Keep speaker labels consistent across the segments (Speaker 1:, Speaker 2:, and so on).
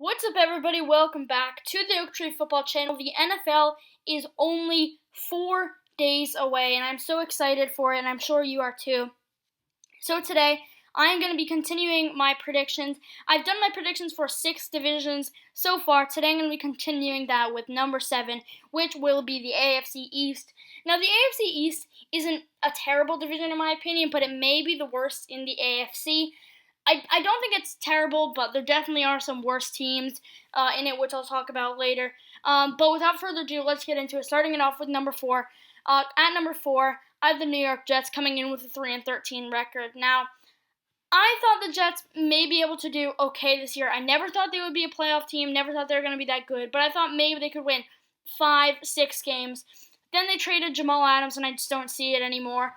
Speaker 1: What's up, everybody? Welcome back to the Oak Tree Football Channel. The NFL is only 4 days away, and I'm so excited for it, and I'm sure you are too. So today, I'm going to be continuing my predictions. I've done my predictions for 6 divisions so far. Today, I'm going to be continuing that with number 7, which will be the AFC East. Now, the AFC East isn't a terrible division in my opinion, but it may be the worst in the AFC. I don't think it's terrible, but there definitely are some worse teams in it, which I'll talk about later. But without further ado, let's get into it. Starting it off with number 4. At number 4, I have the New York Jets coming in with a 3-13 record. Now, I thought the Jets may be able to do okay this year. I never thought they would be a playoff team, never thought they were going to be that good, but I thought maybe they could win 5-6 games. Then they traded Jamal Adams, and I just don't see it anymore.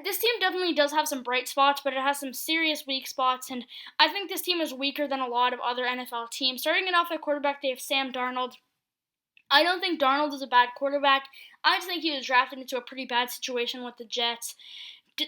Speaker 1: This team definitely does have some bright spots, but it has some serious weak spots, and I think this team is weaker than a lot of other NFL teams. Starting it off at quarterback, they have Sam Darnold. I don't think Darnold is a bad quarterback. I just think he was drafted into a pretty bad situation with the Jets.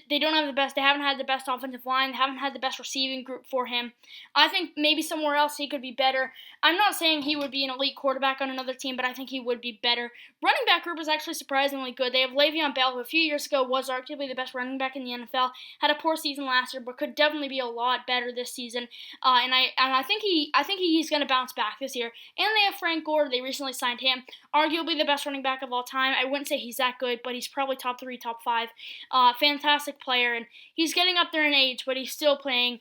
Speaker 1: They haven't had the best offensive line, they haven't had the best receiving group for him. I think maybe somewhere else he could be better. I'm not saying he would be an elite quarterback on another team, but I think he would be better. Running back group is actually surprisingly good. They have Le'Veon Bell, who a few years ago was arguably the best running back in the NFL, had a poor season last year, but could definitely be a lot better this season. And I think he's going to bounce back this year. And they have Frank Gore. They recently signed him, arguably the best running back of all time. I wouldn't say he's that good, but he's probably top 3, top 5. Fantastic player, and he's getting up there in age, but he's still playing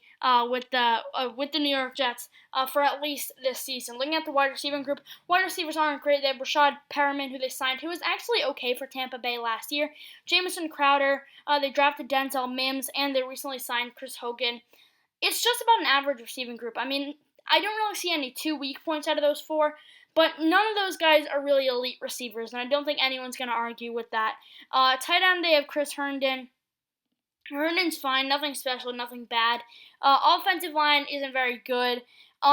Speaker 1: with the New York Jets for at least this season. Looking at the wide receiving group, wide receivers aren't great. They have Rashad Perriman, who they signed, who was actually okay for Tampa Bay last year. Jamison Crowder, they drafted Denzel Mims, and they recently signed Chris Hogan. It's just about an average receiving group. I mean, I don't really see any too weak points out of those 4, but none of those guys are really elite receivers, and I don't think anyone's going to argue with that. Tight end, they have Chris Herndon. Herndon's fine, nothing special, nothing bad. Offensive line isn't very good.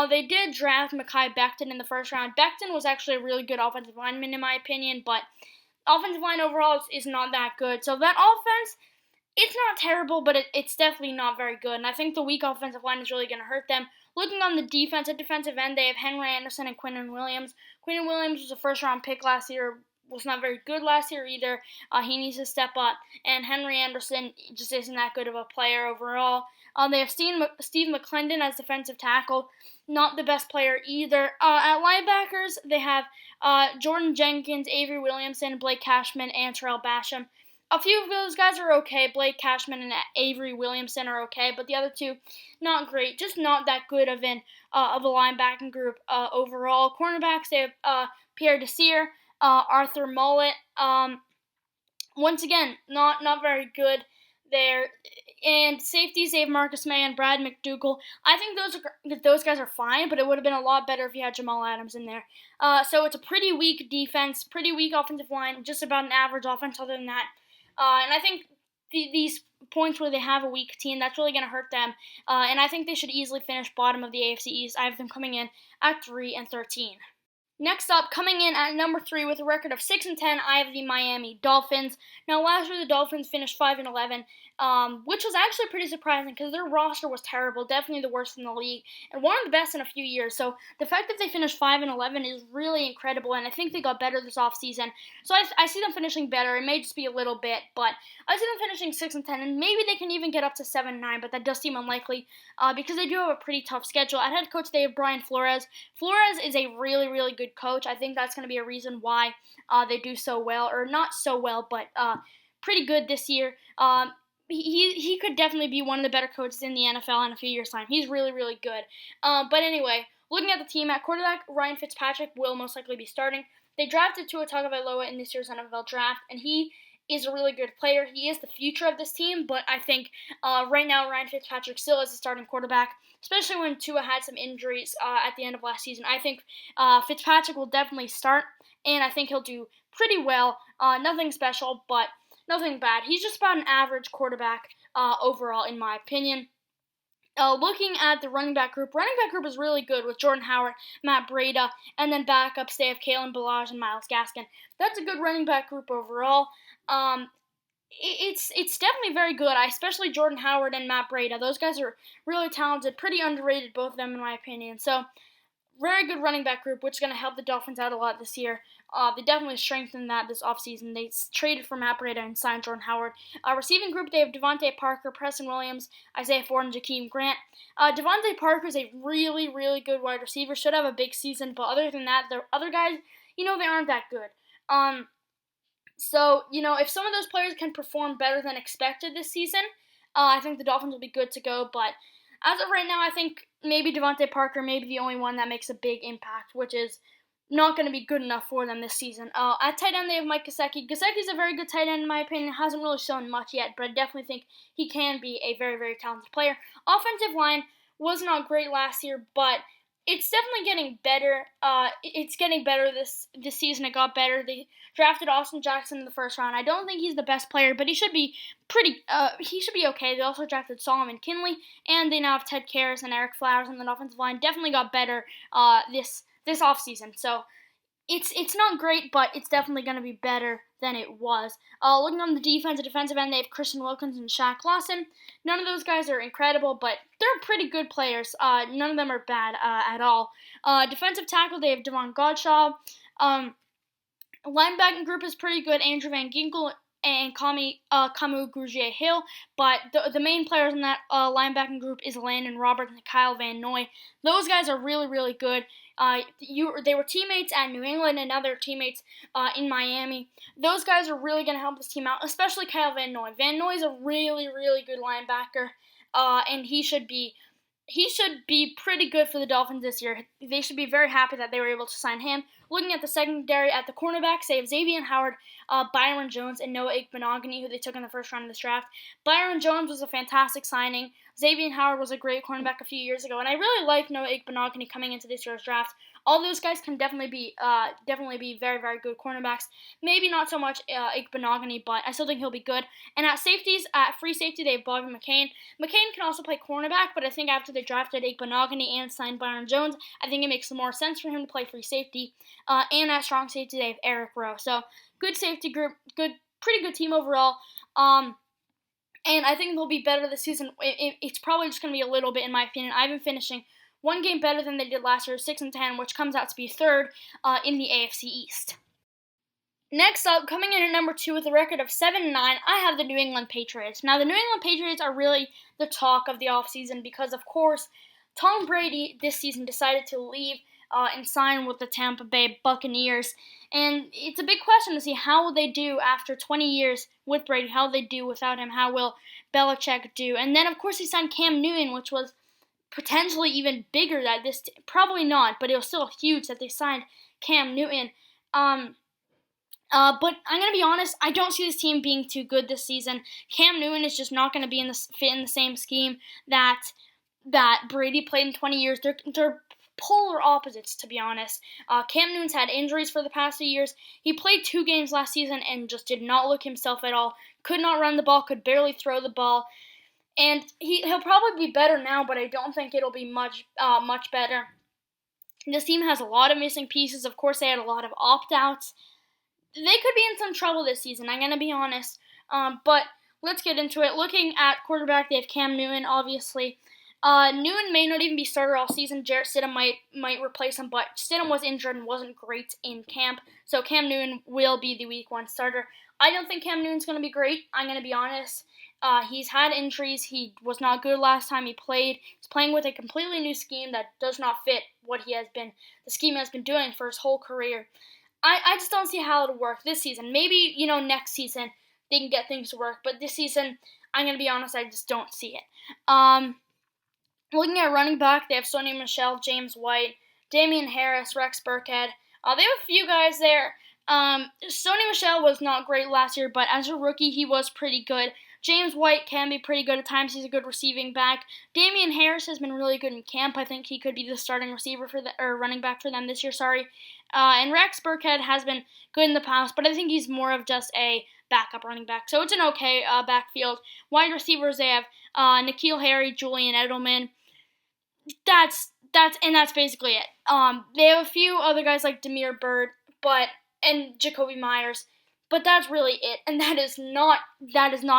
Speaker 1: They did draft Mekhi Becton in the first round. Becton was actually a really good offensive lineman in my opinion, but offensive line overall is not that good. So that offense, it's not terrible, but it's definitely not very good. And I think the weak offensive line is really going to hurt them. Looking on the defense, at defensive end, they have Henry Anderson and Quinnen Williams. Quinnen Williams was a first-round pick last year. Was not very good last year either. He needs to step up. And Henry Anderson just isn't that good of a player overall. They have Steve McClendon as defensive tackle. Not the best player either. At linebackers, they have Jordan Jenkins, Avery Williamson, Blake Cashman, and Terrell Basham. A few of those guys are okay. Blake Cashman and Avery Williamson are okay, but the other two, not great. Just not that good of a linebacking group overall. Cornerbacks, they have Pierre Desir, Arthur Mollett. Once again, not very good there. And safeties, they have Marcus May and Brad McDougall. I think those guys are fine, but it would have been a lot better if you had Jamal Adams in there. So it's a pretty weak defense, pretty weak offensive line, just about an average offense other than that. And I think these points where they have a weak team, that's really going to hurt them. And I think they should easily finish bottom of the AFC East. I have them coming in at 3-13. Next up, coming in at number 3 with a record of 6-10, I have the Miami Dolphins. Now, last year the Dolphins finished 5-11, which was actually pretty surprising because their roster was terrible, definitely the worst in the league, and one of the best in a few years. So the fact that they finished 5-11 is really incredible, and I think they got better this offseason. So I see them finishing better. It may just be a little bit, but I see them finishing 6-10, and maybe they can even get up to 7-9, but that does seem unlikely because they do have a pretty tough schedule. At head coach, they have Brian Flores. Flores is a really, really good coach. I think that's going to be a reason why they do so well, or not so well, but pretty good this year. He could definitely be one of the better coaches in the NFL in a few years' time. He's really, really good. But anyway, looking at the team, at quarterback, Ryan Fitzpatrick will most likely be starting. They drafted Tua Tagovailoa in this year's NFL draft, and he is a really good player. He is the future of this team, but I think right now Ryan Fitzpatrick still is a starting quarterback, especially when Tua had some injuries at the end of last season. I think Fitzpatrick will definitely start, and I think he'll do pretty well. Nothing special, but nothing bad. He's just about an average quarterback overall, in my opinion. Looking at the running back group is really good with Jordan Howard, Matt Breida, and then backups they have Kalen Ballage and Myles Gaskin. That's a good running back group overall. It's definitely very good, especially Jordan Howard and Matt Breida. Those guys are really talented, pretty underrated, both of them in my opinion. So very good running back group, which is going to help the Dolphins out a lot this year. They definitely strengthened that this offseason. They traded for Matt Breida and signed Jordan Howard. Receiving group, they have Devontae Parker, Preston Williams, Isaiah Ford, and Jakeem Grant. Devontae Parker is a really, really good wide receiver. Should have a big season, but other than that, the other guys, they aren't that good. So, if some of those players can perform better than expected this season, I think the Dolphins will be good to go. But as of right now, I think maybe Devontae Parker may be the only one that makes a big impact, which is not going to be good enough for them this season. At tight end, they have Mike Gesicki. Gesicki's a very good tight end, in my opinion. Hasn't really shown much yet, but I definitely think he can be a very, very talented player. Offensive line was not great last year, but it's definitely getting better. It's getting better this season. It got better. They drafted Austin Jackson in the first round. I don't think he's the best player, but he should be he should be okay. They also drafted Solomon Kinley, and they now have Ted Karras and Eric Flowers on the offensive line. Definitely got better this offseason. So it's not great, but it's definitely going to be better than it was. Looking on the defensive end, they have Christian Wilkins and Shaq Lawson. None of those guys are incredible, but they're pretty good players. None of them are bad at all. Defensive tackle, they have Devon Godshaw. Linebacking group is pretty good. Andrew Van Ginkel and Kamu Grugier-Hill, but the main players in that linebacking group is Landon Roberts and Kyle Van Noy. Those guys are really, really good. They were teammates at New England and now they're teammates in Miami. Those guys are really going to help this team out, especially Kyle Van Noy. Van Noy is a really, really good linebacker, and he should be pretty good for the Dolphins this year. They should be very happy that they were able to sign him. Looking at the secondary, at the cornerbacks, they have Xavier Howard, Byron Jones, and Noah Igbenogany, who they took in the first round of this draft. Byron Jones was a fantastic signing. Xavier Howard was a great cornerback a few years ago, and I really like Noah Igbenogany coming into this year's draft. All those guys can definitely be very, very good cornerbacks. Maybe not so much Igbenogany, but I still think he'll be good. And at safeties, at free safety, they have Bobby McCain. McCain can also play cornerback, but I think after they drafted Igbenogany and signed Byron Jones, I think it makes more sense for him to play free safety. And at strong safety, they have Eric Rowe. So good safety group, pretty good team overall. And I think they'll be better this season. It's probably just going to be a little bit, in my opinion. I've been finishing one game better than they did last year, 6-10, which comes out to be third in the AFC East. Next up, coming in at number 2 with a record of 7-9, I have the New England Patriots. Now, the New England Patriots are really the talk of the offseason because, of course, Tom Brady this season decided to leave and sign with the Tampa Bay Buccaneers. And it's a big question to see how will they do after 20 years with Brady, how will they do without him, how will Belichick do. And then, of course, he signed Cam Newton, which was potentially even bigger that this, probably not, but it was still huge that they signed Cam Newton. But I'm going to be honest, I don't see this team being too good this season. Cam Newton is just not going to fit in the same scheme that Brady played in 20 years. They're polar opposites, to be honest. Cam Newton's had injuries for the past few years. He played 2 games last season and just did not look himself at all. Could not run the ball, could barely throw the ball. And he'll probably be better now, but I don't think it'll be much better. This team has a lot of missing pieces. Of course, they had a lot of opt-outs. They could be in some trouble this season, I'm going to be honest. But let's get into it. Looking at quarterback, they have Cam Newton, obviously. Newton may not even be starter all season. Jarrett Stidham might replace him, but Stidham was injured and wasn't great in camp. So Cam Newton will be the week 1 starter. I don't think Cam Newton's going to be great, I'm going to be honest. He's had injuries. He was not good last time he played. He's playing with a completely new scheme that does not fit what the scheme has been doing for his whole career. I just don't see how it'll work this season. Maybe, next season they can get things to work, but this season, I'm going to be honest, I just don't see it. Looking at running back, they have Sony Michel, James White, Damian Harris, Rex Burkhead. They have a few guys there. Sony Michel was not great last year, but as a rookie, he was pretty good. James White can be pretty good at times. He's a good receiving back. Damian Harris has been really good in camp. I think he could be the starting receiver running back for them this year. And Rex Burkhead has been good in the past, but I think he's more of just a backup running back. So it's an okay backfield. Wide receivers, they have N'Keal Harry, Julian Edelman. That's basically it. They have a few other guys like Damiere Byrd, and Jacoby Myers, but that's really it. And that is not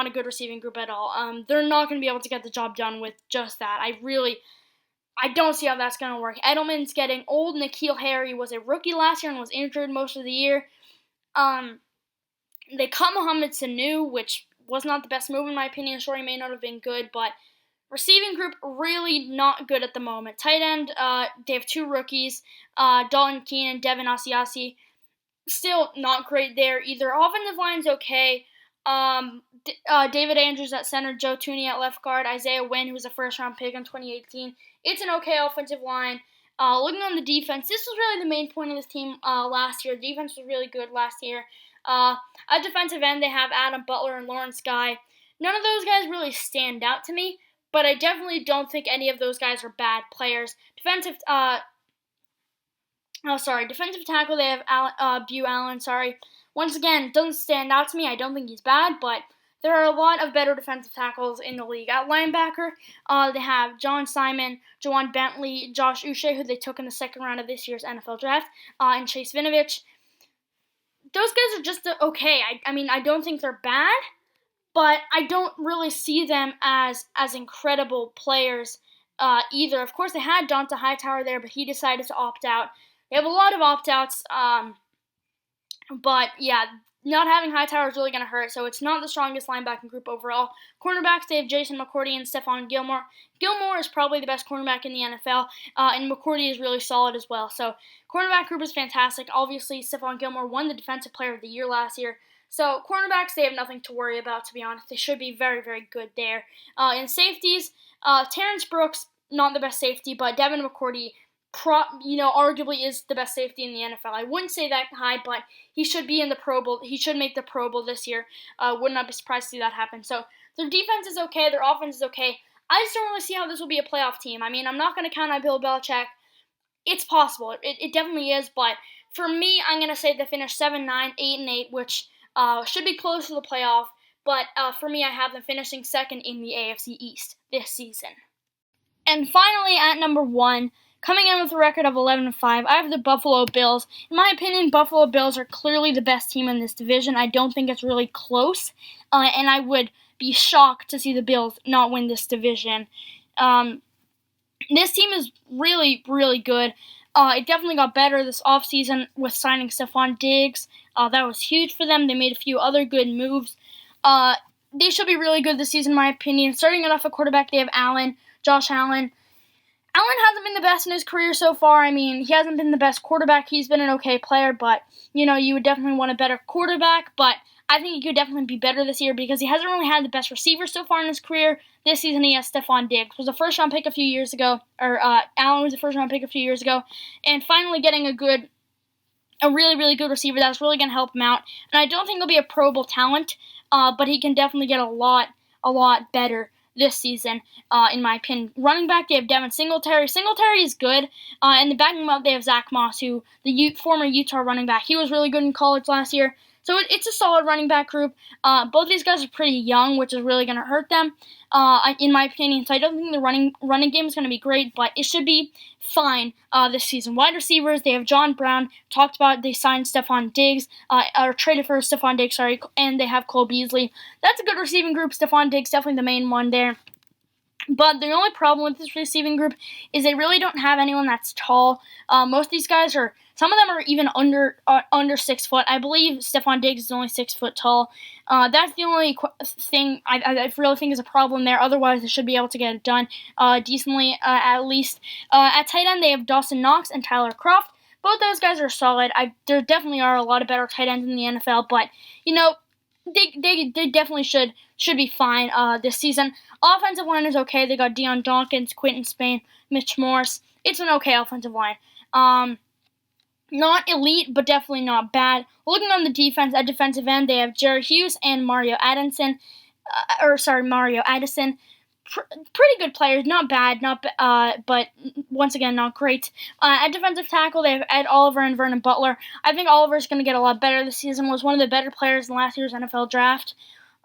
Speaker 1: a good receiving group at all. They're not going to be able to get the job done with just that. I don't see how that's going to work. Edelman's getting old. N'Keal Harry was a rookie last year and was injured most of the year. They cut Mohamed Sanu, which was not the best move in my opinion. Sure, he may not have been good, but receiving group really not good at the moment. Tight end, they have 2 rookies, Dalton Keene and Devin Asiasi. Still not great there either. Offensive line's okay. David Andrews at center, Joe Tooney at left guard, Isaiah Wynn, who was a first-round pick in 2018. It's an okay offensive line. Looking on the defense, this was really the main point of this team last year. The defense was really good last year. At defensive end, they have Adam Butler and Lawrence Guy. None of those guys really stand out to me, but I definitely don't think any of those guys are bad players. Defensive tackle, they have Beau Allen, Once again, doesn't stand out to me. I don't think he's bad, but there are a lot of better defensive tackles in the league. At linebacker, they have John Simon, Jawan Bentley, Josh Uche, who they took in the second round of this year's NFL draft, and Chase Vinovich. Those guys are just okay. I don't think they're bad, but I don't really see them as incredible players either. Of course, they had Donta Hightower there, but he decided to opt out. They have a lot of opt-outs, but yeah, not having Hightower is really going to hurt, so it's not the strongest linebacking group overall. Cornerbacks, they have Jason McCourty and Stephon Gilmore. Gilmore is probably the best cornerback in the NFL, and McCourty is really solid as well. So, cornerback group is fantastic. Obviously, Stephon Gilmore won the Defensive Player of the Year last year. So, cornerbacks, they have nothing to worry about, to be honest. They should be very, very good there. In safeties, Terrence Brooks, not the best safety, but Devin McCourty, arguably is the best safety in the NFL. I wouldn't say that high, but he should be in the Pro Bowl. He should make the Pro Bowl this year. Would not be surprised to see that happen. So their defense is okay. Their offense is okay. I just don't really see how this will be a playoff team. I'm not going to count on Bill Belichick. It's possible. It definitely is, but for me, I'm going to say they finish 7-9, 8-8, which should be close to the playoff. But for me, I have them finishing second in the AFC East this season. And finally, at number 1, coming in with a record of 11-5, I have the Buffalo Bills. In my opinion, Buffalo Bills are clearly the best team in this division. I don't think it's really close, and I would be shocked to see the Bills not win this division. This team is really, really good. It definitely got better this offseason with signing Stephon Diggs. That was huge for them. They made a few other good moves. They should be really good this season, in my opinion. Starting it off at quarterback, they have Josh Allen. Allen hasn't been the best in his career so far. He hasn't been the best quarterback. He's been an okay player, but, you would definitely want a better quarterback. But I think he could definitely be better this year because he hasn't really had the best receiver so far in his career. This season he has Stephon Diggs, was a first-round pick a few years ago, Allen was a first-round pick a few years ago, and finally getting a really, really good receiver that's really going to help him out. And I don't think he'll be a Pro Bowl talent, but he can definitely get a lot better this season, in my opinion. Running back, they have Devin Singletary. Singletary is good, and the backing him up, they have Zach Moss, who the former Utah running back. He was really good in college last year. So it's a solid running back group. Both these guys are pretty young, which is really going to hurt them, in my opinion. So I don't think the running game is going to be great, but it should be fine this season. Wide receivers, they have John Brown. Talked about they signed Stephon Diggs, or traded for Stephon Diggs, and they have Cole Beasley. That's a good receiving group. Stephon Diggs, definitely the main one there. But the only problem with this receiving group is they really don't have anyone that's tall. Most of these guys some of them are even under 6 foot. I believe Stephon Diggs is only 6 foot tall. That's the only thing I really think is a problem there. Otherwise, they should be able to get it done decently, at least. At tight end, they have Dawson Knox and Tyler Kroft. Both those guys are solid. There definitely are a lot of better tight ends in the NFL, but, they definitely should be fine this season. Offensive line is okay. They got Deion Dawkins, Quentin Spain, Mitch Morse. It's an okay offensive line. Not elite, but definitely not bad. Looking on the defense, at defensive end, they have Jerry Hughes and Mario Addison. Pretty good players, not bad, but once again, not great. At defensive tackle, they have Ed Oliver and Vernon Butler. I think Oliver's going to get a lot better this season. Was one of the better players in last year's NFL draft,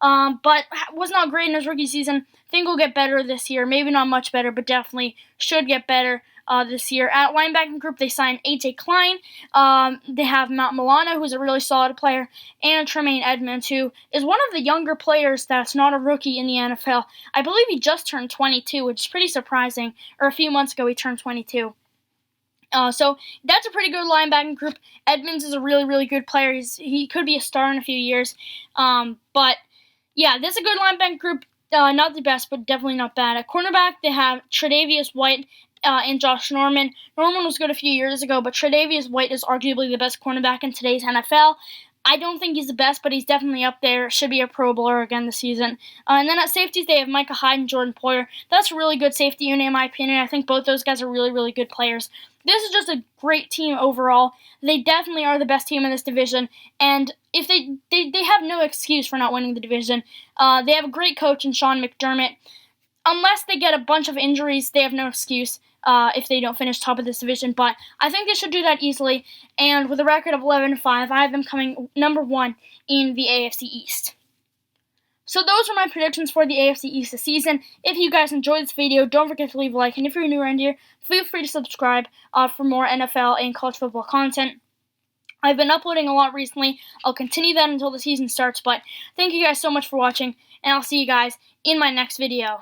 Speaker 1: but was not great in his rookie season. I think he'll get better this year. Maybe not much better, but definitely should get better. this year. At linebacking group, they signed A.J. Klein. They have Matt Milano, who's a really solid player, and Tremaine Edmonds, who is one of the younger players that's not a rookie in the NFL. I believe he just turned 22, which is pretty surprising. Or a few months ago, he turned 22. So that's a pretty good linebacking group. Edmonds is a really, really good player. He could be a star in a few years. But yeah, this is a good linebacking group. Not the best, but definitely not bad. At cornerback, they have Tre'Davious White and Josh Norman. Norman was good a few years ago, but Tre'Davious White is arguably the best cornerback in today's NFL. I don't think he's the best, but he's definitely up there. Should be a Pro Bowler again this season. And then at safeties, they have Micah Hyde and Jordan Poyer. That's a really good safety unit, in my opinion. I think both those guys are really, really good players. This is just a great team overall. They definitely are the best team in this division, and if they have no excuse for not winning the division. They have a great coach in Sean McDermott. Unless they get a bunch of injuries, they have no excuse if they don't finish top of this division. But I think they should do that easily. And with a record of 11-5, I have them coming number 1 in the AFC East. So those are my predictions for the AFC East this season. If you guys enjoyed this video, don't forget to leave a like. And if you're new around here, feel free to subscribe for more NFL and college football content. I've been uploading a lot recently. I'll continue that until the season starts. But thank you guys so much for watching, and I'll see you guys in my next video.